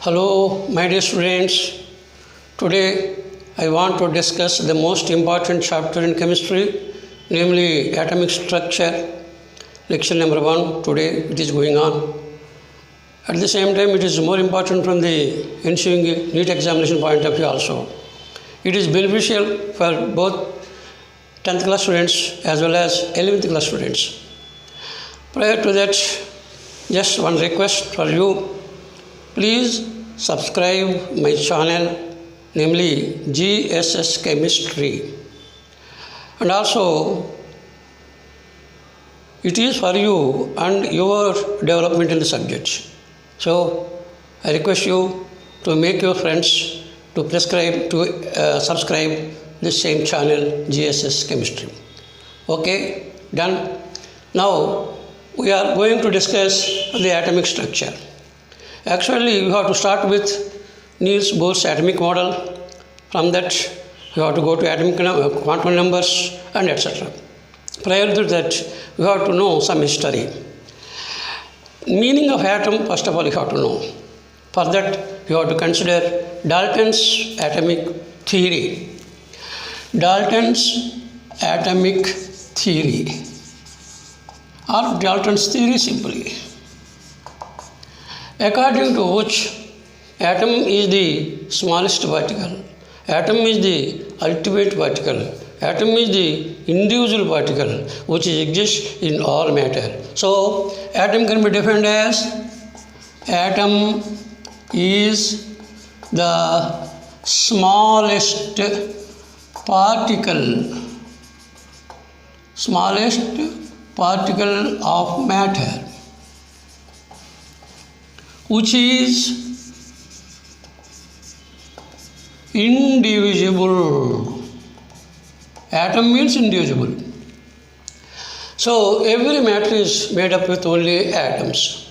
Hello, my dear students. Today I want to discuss the most important chapter in chemistry, namely atomic structure. Lecture number 1 today it is going on. At the same time, it is more important from the ensuing NEET examination point of view also. It is beneficial for both 10th class students as well as 11th class students. Prior to that, just one request for you. Please subscribe my channel, namely GSS Chemistry. And also, it is for you and your development in the subject. So, I request you to make your friends to subscribe this same channel GSS Chemistry. Okay, done. Now, we are going to discuss the atomic structure. Actually, we have to start with Niels Bohr's atomic model. From that, we have to go to atomic quantum numbers and etc. Prior to that, we have to know some history. Meaning of atom, first of all, you have to know. For that, you have to consider Dalton's atomic theory. Dalton's atomic theory, or Dalton's theory simply, according to which atom is the smallest particle, atom is the ultimate particle, atom is the individual particle which exists in all matter. So, atom can be defined as atom is the smallest particle of matter which is indivisible. Atom means indivisible. So, every matter is made up with only atoms.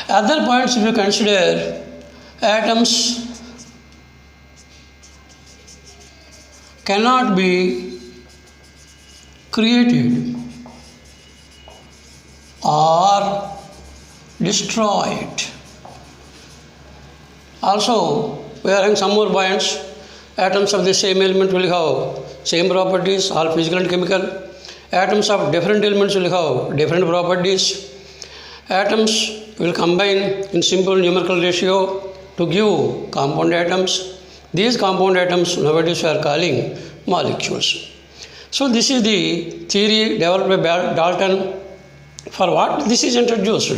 Other points, if you consider, atoms cannot be created or destroyed. Also, we are having some more points. Atoms of the same element will have same properties, all physical and chemical. Atoms of different elements will have different properties. Atoms will combine in simple numerical ratio to give compound atoms. These compound atoms nowadays we are calling molecules. So this is the theory developed by Dalton. For what this is introduced?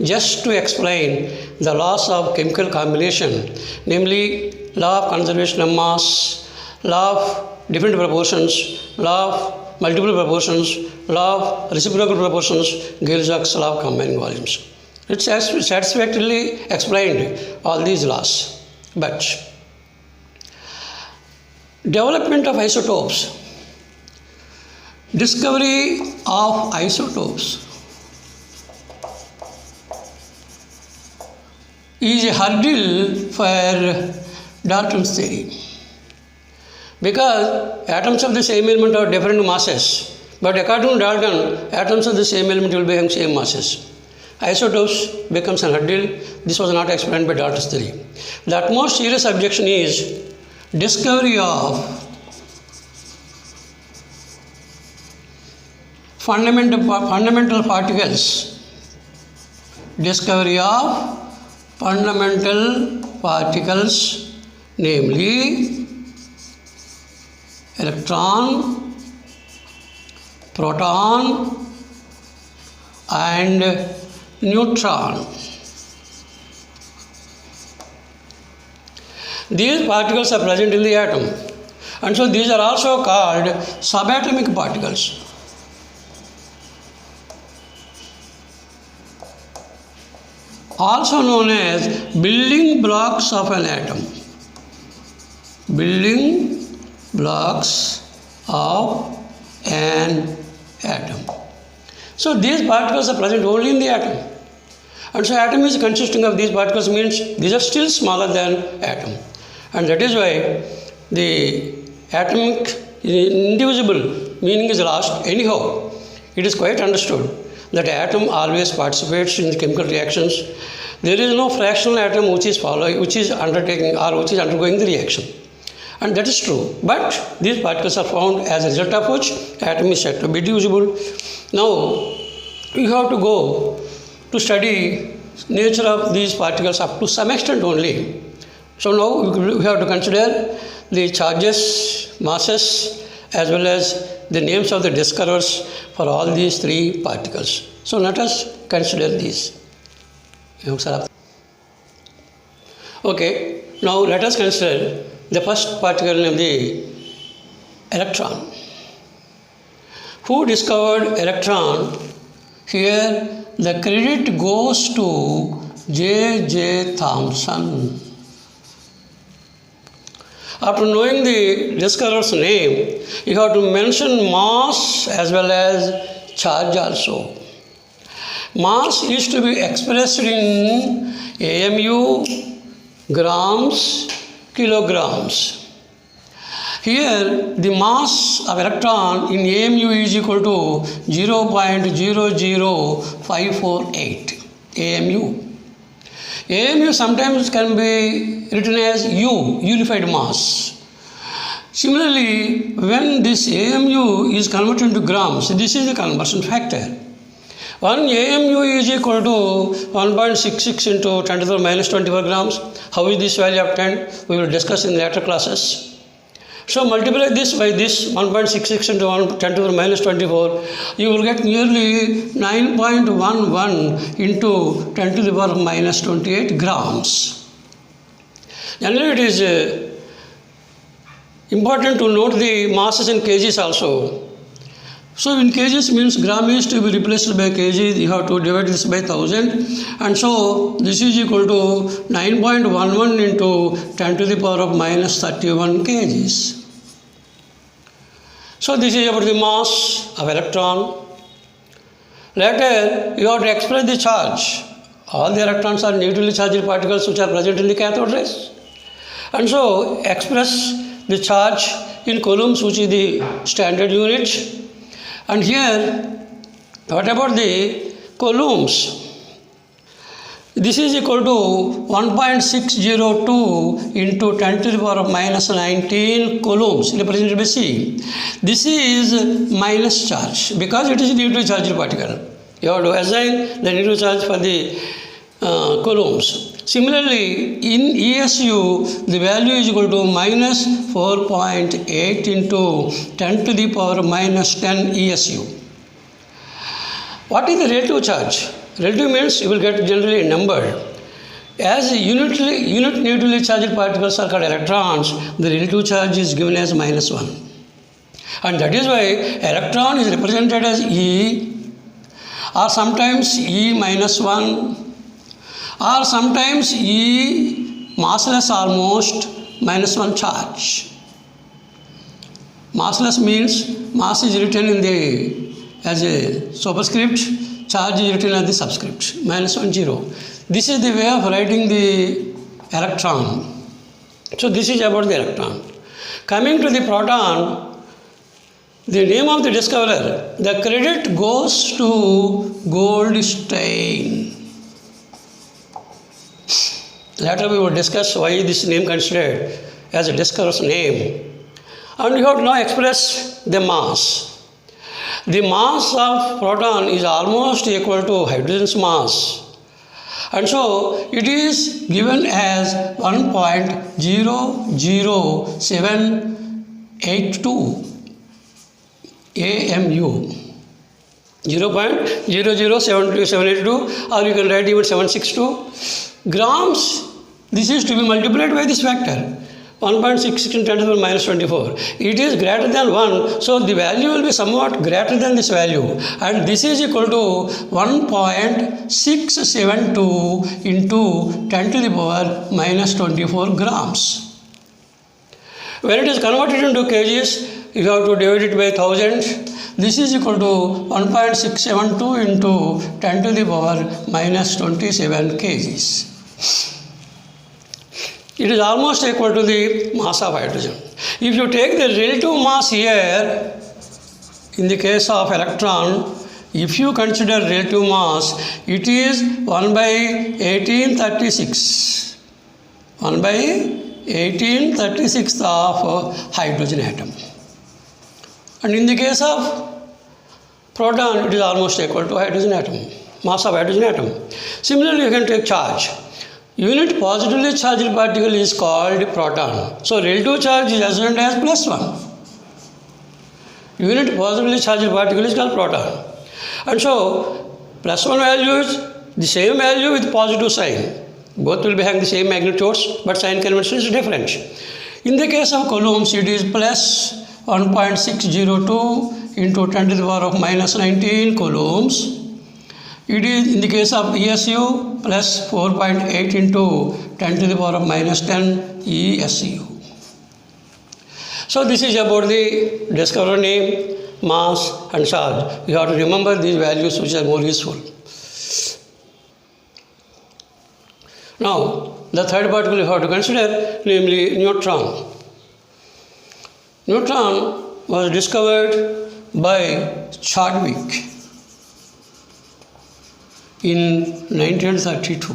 Just to explain the laws of chemical combination, namely law of conservation of mass, law of different proportions, law of multiple proportions, law of reciprocal proportions, Gill-Jacques law of combining volumes. It satisfactorily explained all these laws. But development of isotopes, discovery of isotopes is a hurdle for Dalton's theory, because atoms of the same element have different masses, but according to Dalton, atoms of the same element will be having same masses. Isotopes becomes a hurdle. This was not explained by Dalton's theory. The most serious objection is discovery of fundamental particles. Discovery of fundamental particles, namely electron, proton and neutron. These particles are present in the atom, and so these are also called subatomic particles. Also known as building blocks of an atom. Building blocks of an atom. So these particles are present only in the atom. And so atom is consisting of these particles, means these are still smaller than atom. And that is why the atomic indivisible meaning is lost. Anyhow, it is quite understood that atom always participates in the chemical reactions. there is no fractional atom which is undertaking or which is undergoing the reaction. And that is true. But these particles are found as a result of which atom is said to be divisible. Now, you have to go to study nature of these particles up to some extent only. So now we have to consider the charges, masses, as well as the names of the discoverers for all these three particles. So let us consider these. Okay, now let us consider the first particle named the electron. Who discovered electron? Here the credit goes to J.J. Thomson. After knowing the discoverer's name, you have to mention mass as well as charge also. Mass is to be expressed in AMU, grams, kilograms. Here, the mass of electron in AMU is equal to 0.00548 AMU. AMU sometimes can be written as U, unified mass. Similarly, when this AMU is converted into grams, this is the conversion factor. 1 AMU is equal to 1.66 into 10 to the minus 24 grams. How is this value obtained? We will discuss in later classes. So multiply this by this 1.66 into 10 to the minus 24. You will get nearly 9.11 into 10 to the power minus 28 grams. Generally, it is important to note the masses in kgs also. So in kgs means gram is to be replaced by kg. You have to divide this by 1000, and so this is equal to 9.11 into 10 to the power of minus 31 kgs. So this is about the mass of electron. Later you have to express the charge. All the electrons are negatively charged particles which are present in the cathode rays, and so express the charge in coulombs, which is the standard unit. And here, what about the coulombs? This is equal to 1.602 into 10 to the power of minus 19 coulombs represented by C. This is minus charge because it is a negatively charged particle. You have to assign the negative charge for the coulombs. Similarly, in ESU, the value is equal to minus 4.8 into 10 to the power minus 10 ESU. What is the relative charge? Relative means you will get generally numbered. As unit negatively charged particles are called electrons, the relative charge is given as minus 1. And that is why electron is represented as E, or sometimes E minus 1, or sometimes E massless almost minus 1 charge. Massless means mass is written in as a superscript, charge is written as the subscript, minus 1 0. This is the way of writing the electron. So this is about the electron. Coming to the proton, the name of the discoverer, the credit goes to Goldstein. Later we will discuss why this name considered as a discoverer's name. And you have to now express the mass. The mass of proton is almost equal to hydrogen's mass. And so it is given as 1.00782 AMU. 0.0072782, or you can write even 762 grams. This is to be multiplied by this factor, 1.66 into 10 to the minus 24. It is greater than 1, so the value will be somewhat greater than this value, and this is equal to 1.672 into 10 to the power minus 24 grams. When it is converted into kgs, you have to divide it by 1000. This is equal to 1.672 into 10 to the power minus 27 kgs. It is almost equal to the mass of hydrogen. If you take the relative mass here, in the case of electron, If you consider relative mass, it is 1 by 1836. 1 by 1836 of hydrogen atom. And in the case of proton, it is almost equal to hydrogen atom, mass of hydrogen atom. Similarly, you can take charge. Unit positively charged particle is called proton. So, relative charge is assumed as +1. Unit positively charged particle is called proton. And so, +1 value is the same value with positive sign. Both will be having the same magnitudes, but sign convention is different. In the case of coulombs, it is plus 1.602 into 10 to the power of minus 19 coulombs. It is in the case of ESU plus 4.8 into 10 to the power of minus 10 ESU. So this is about the discoverer name, mass and charge. You have to remember these values which are more useful. Now, the third particle you have to consider, namely neutron. Neutron was discovered by Chadwick in 1932.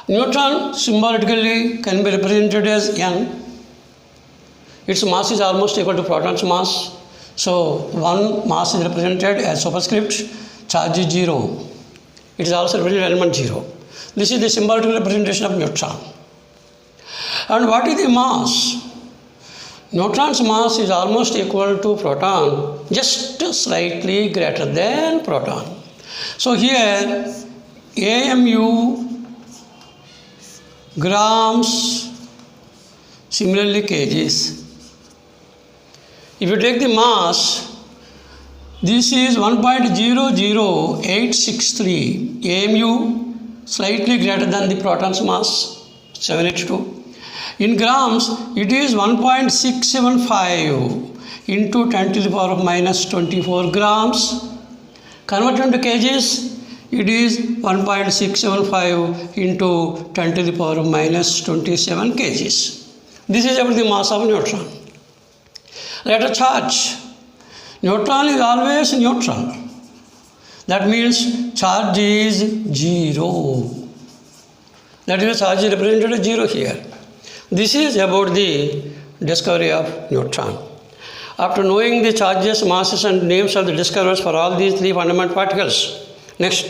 Neutron symbolically can be represented as N. Its mass is almost equal to proton's mass. So, one mass is represented as superscript, charge is 0. It is also represented element 0. This is the symbolic representation of neutron. And what is the mass? Neutron's mass is almost equal to proton, just slightly greater than proton. So here AMU grams, similarly kgs. If you take the mass, this is 1.00863 AMU, slightly greater than the proton's mass, 782. In grams, it is 1.675 into 10 to the power of minus 24 grams. Converted to kgs, it is 1.675 into 10 to the power of minus 27 kgs. This is about the mass of neutron. Let us charge. Neutron is always neutral. That means charge is 0. That is, charge is represented as 0 here. This is about the discovery of neutron. After knowing the charges, masses and names of the discoverers for all these three fundamental particles, next,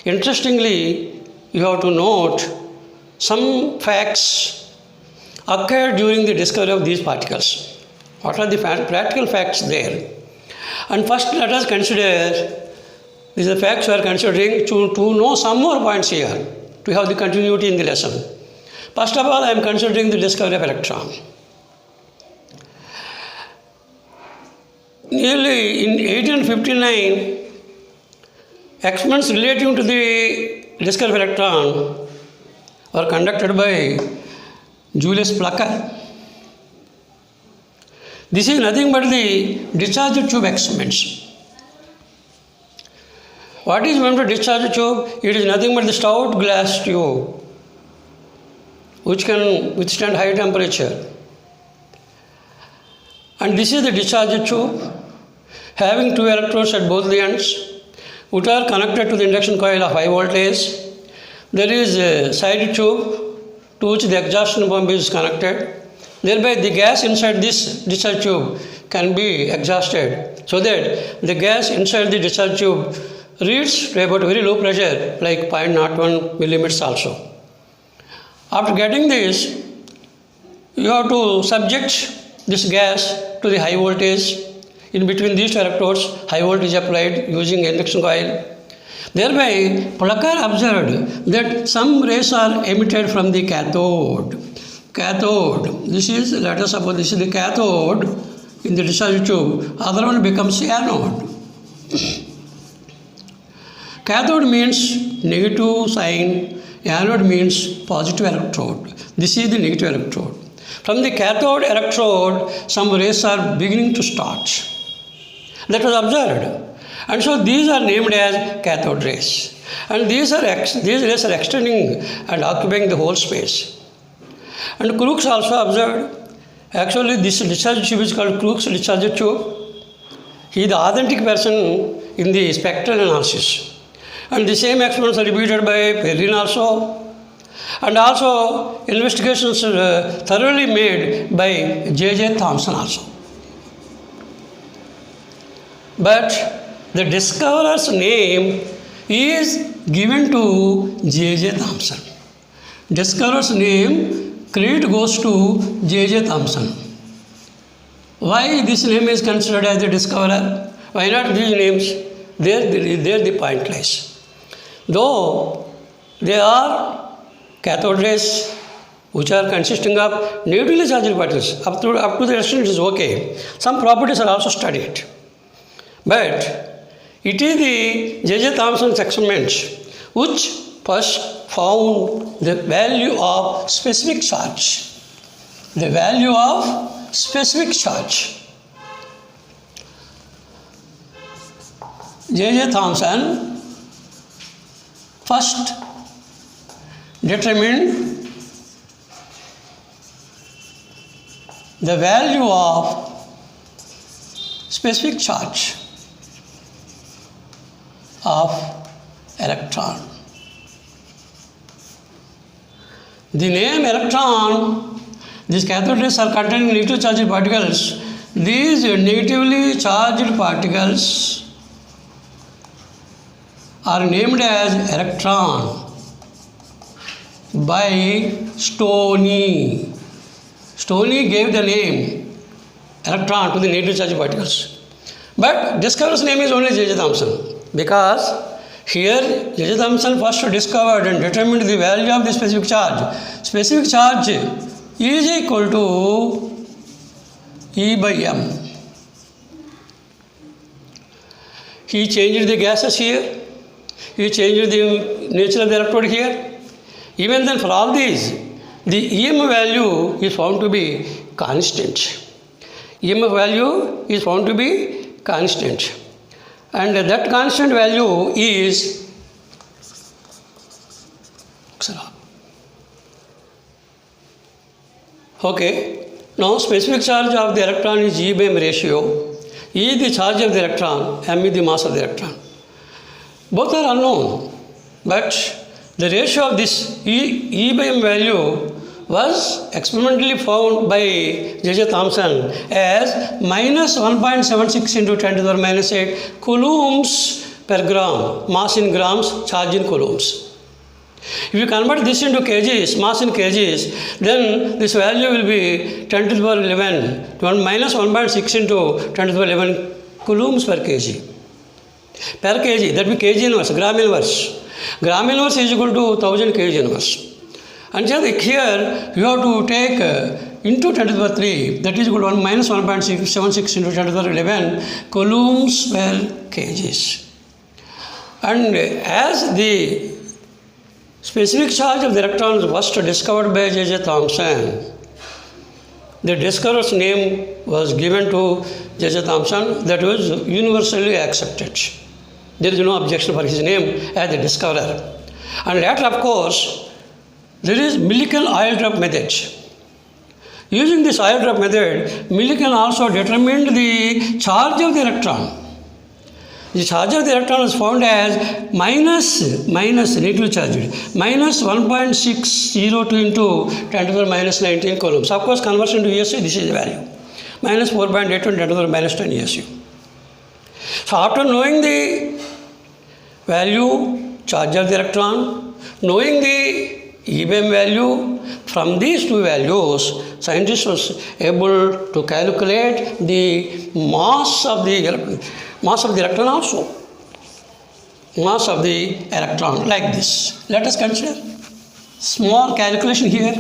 interestingly, you have to note some facts occurred during the discovery of these particles. What are the practical facts there? And first, let us consider, these are the facts we are considering to know some more points here, to have the continuity in the lesson. First of all, I am considering the discovery of electron. Nearly in 1859, experiments relating to the discovery of electron were conducted by Julius Plucker. This is nothing but the discharge tube experiments. What is meant by discharge tube? It is nothing but the stout glass tube which can withstand high temperature. And this is the discharge tube having two electrodes at both the ends, which are connected to the induction coil of high voltage. There is a side tube to which the exhaustion pump is connected. Thereby the gas inside this discharge tube can be exhausted, so that the gas inside the discharge tube reaches to about very low pressure like 0.01 millimeters also. After getting this, you have to subject this gas to the high voltage. In between these two electrodes, high voltage applied using induction coil. Thereby, Plucker observed that some rays are emitted from the cathode. Cathode, this is, let us suppose this is the cathode in the discharge tube, other one becomes anode. Cathode means negative sign, anode means positive electrode. This is the negative electrode. From the cathode electrode, some rays are beginning to start. That was observed. And so these are named as cathode rays. And these rays are extending and occupying the whole space. And Crookes also observed, actually this discharge tube is called Crookes discharge tube. He is the authentic person in the spectral analysis. And the same experiments are repeated by Perrin also. And also investigations thoroughly made by J.J. Thomson also. But the discoverer's name is given to J.J. Thomson. Discoverer's name, credit goes to J.J. Thomson. Why this name is considered as the discoverer? Why not these names? There the point lies. Though they are cathode rays which are consisting of negatively charged particles, up to the extent it is okay. Some properties are also studied. But it is the J.J. Thomson's experiments which first found the value of specific charge. The value of specific charge. J.J. Thomson first determined the value of specific charge of electron. The name electron, these cathode rays are containing negatively charged particles. These negatively charged particles are named as electron by Stoney. Stoney gave the name electron to the negatively charged particles. But discoverer's name is only J.J. Thomson, because here J.J. Thomson first discovered and determined the value of the specific charge. Specific charge is equal to E by m. He changed the gases here. He changed the nature of the electrode here. Even then, for all these, the EM value is found to be constant. EMF value is found to be constant. And that constant value is okay. Now specific charge of the electron is E by m ratio. E is the charge of the electron, m is the mass of the electron. Both are unknown, but the ratio of this E by m value was experimentally found by J.J. Thomson as minus 1.76 into 10 to the power minus 8 coulombs per gram, mass in grams, charge in coulombs. If you convert this into kgs, mass in kgs, then this value will be 10 to the power 11, minus 1.6 into 10 to the power 11 coulombs per kg. Per kg, that will be kg inverse, gram inverse. Gram inverse is equal to 1000 kg inverse. And here you have to take into 10 to the power 3, that is equal to minus 1.76 into 10 to the power 11 coulombs per kgs. And as the specific charge of the electron was first discovered by J.J. Thomson, the discoverer's name was given to J.J. Thomson. That was universally accepted. There is no objection for his name as the discoverer. And later, of course, there is Millikan oil drop method. Using this oil drop method, Millikan also determined the charge of the electron. The charge of the electron is found as minus negatively charged, minus 1.602 into 10 to the power minus 19 coulombs. Of course, conversion to ESU, this is the value. Minus 4.82 10 to the power minus 10 ESU. So after knowing the value, charge of the electron, knowing the E by m value, from these two values, scientists was able to calculate the mass of the electron also. Mass of the electron like this. Let us consider small calculation here.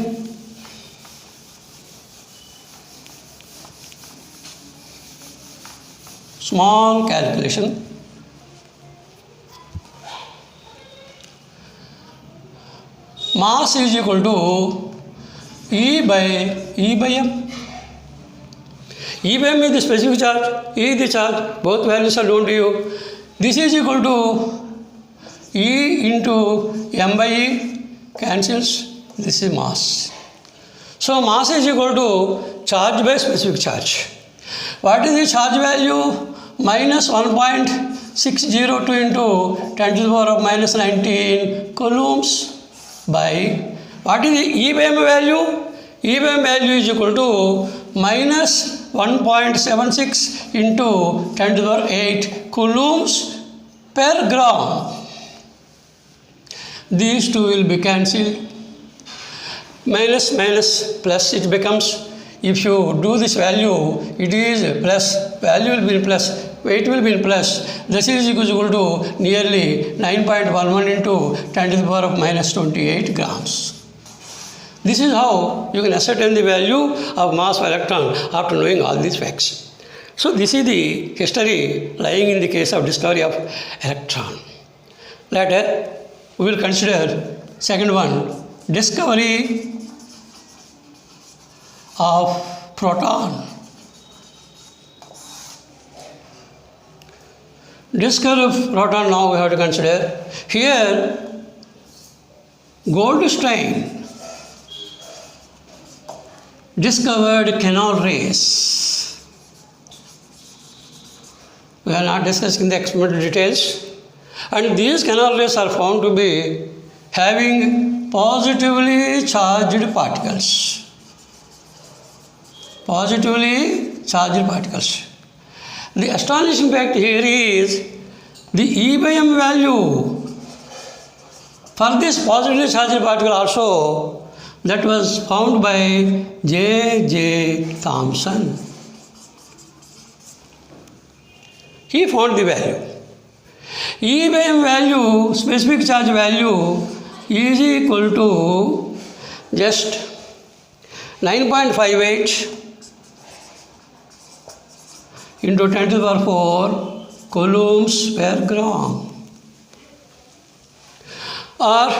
Small calculation. Mass is equal to E by m. E by m is the specific charge, E is the charge, both values are known to you. This is equal to E into m by E, cancels, this is mass. So mass is equal to charge by specific charge. What is the charge value minus 1.602 into 10 to the power of minus 19 coulombs by, what is the EBM value? EBM value is equal to minus 1.76 into 10 to the power 8 coulombs per gram. These two will be cancelled. Minus minus plus it becomes, if you do this value, it is plus, value will be in plus, weight will be in plus. This is equal to nearly 9.11 into 10 to the power of minus 28 grams. This is how you can ascertain the value of mass of electron after knowing all these facts. So this is the history lying in the case of discovery of electron. Later we will consider second one, discovery of proton. Discovery of proton now we have to consider. Here Goldstein discovered canal rays. We are not discussing the experimental details. And these canal rays are found to be having positively charged particles. Positively charged particles. The astonishing fact here is the EBM value for this positively charged particle also, that was found by J.J. Thomson. He found the value. EBM value, specific charge value, is equal to just 9.58 into 10 to the power 4 coulombs per gram. Or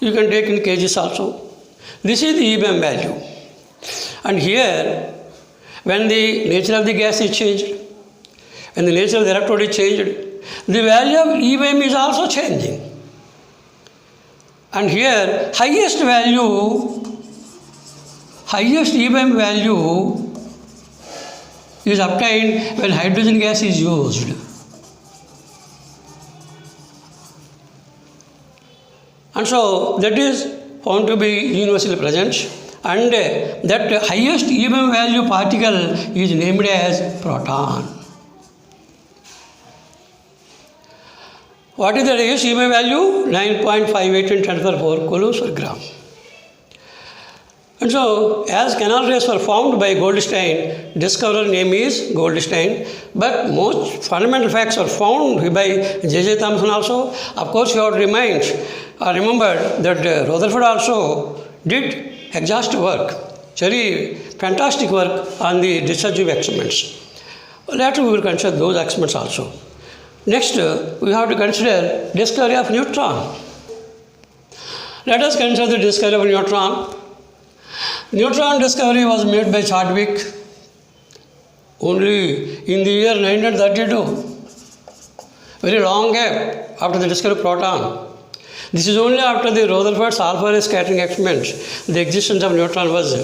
you can take in kgs also. This is the EBM value. And here, when the nature of the gas is changed, when the nature of the electrode is changed, the value of EBM is also changing. And here, highest EBM value is obtained when hydrogen gas is used. And so that is found to be universally present, and that highest EBM value particle is named as proton. What is the highest EBM value? 9.58 in 10 to the power 4 coulombs per gram. And so, as canal rays were found by Goldstein, discoverer name is Goldstein, but most fundamental facts were found by J.J. Thomson also. Of course, you have to remember that Rutherford also did exhaustive work, very fantastic work on the discharge experiments. Later we will consider those experiments also. Next, we have to consider discovery of neutron. Let us consider the discovery of neutron. Neutron discovery was made by Chadwick only in the year 1932. Very long gap after the discovery of proton. This is only after the Rutherford's alpha ray scattering experiment the existence of neutron was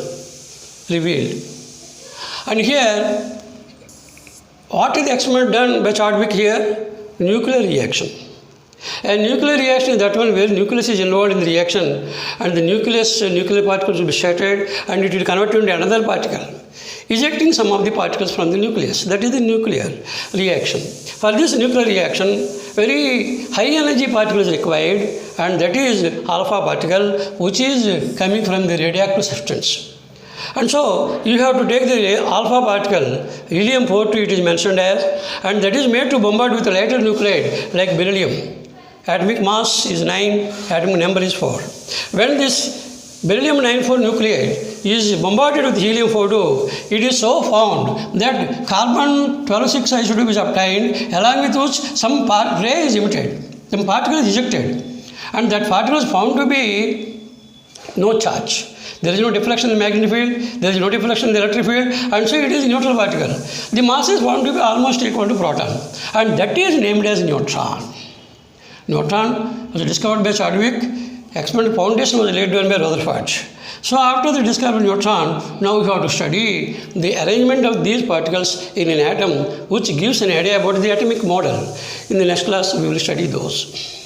revealed. And here, what is the experiment done by Chadwick here? Nuclear reaction. A nuclear reaction is that one where nucleus is involved in the reaction, and the nuclear particles will be shattered and it will convert into another particle, ejecting some of the particles from the nucleus. That is the nuclear reaction. For this nuclear reaction, very high energy particle is required, and that is alpha particle, which is coming from the radioactive substance. And so you have to take the alpha particle, helium-42 it is mentioned as, and that is made to bombard with a lighter nuclide like beryllium. Atomic mass is 9, atomic number is 4. When this beryllium-94 nuclide is bombarded with helium-42, it is so found that carbon-12 isotopes is obtained, along with which some ray is emitted, some particle is ejected, and that particle is found to be no charge. There is no deflection in the magnetic field, there is no deflection in the electric field, and so it is a neutral particle. The mass is found to be almost equal to proton, and that is named as neutron. Neutron was discovered by Chadwick Experimental foundation was laid down by Rutherford. So after the discovery of neutron, now we have to study the arrangement of these particles in an atom, which gives an idea about the atomic model. In the next class, we will study those.